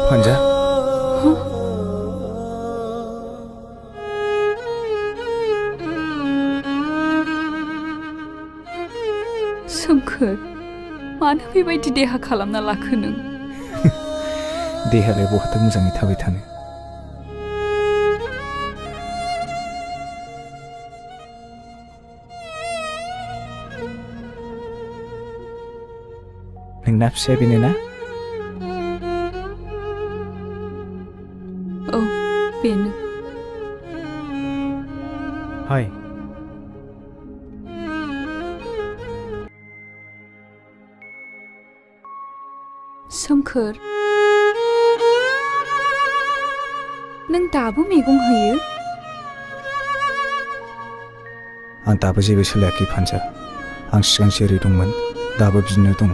भान्जा सोमखोर मानो बेबायदि देहा खालामना लाखो नों देहायालाय बहाथो मोजाङै थाबाय थानो नोंना फिसाया बेनो ना औ बेनो हाय सोमखोर नों दाबो मैगं होयो आं दाबो जेबो सोलायाखै भान्जा आं सिगां जेरै दंमोन दाबो बिदिनो दं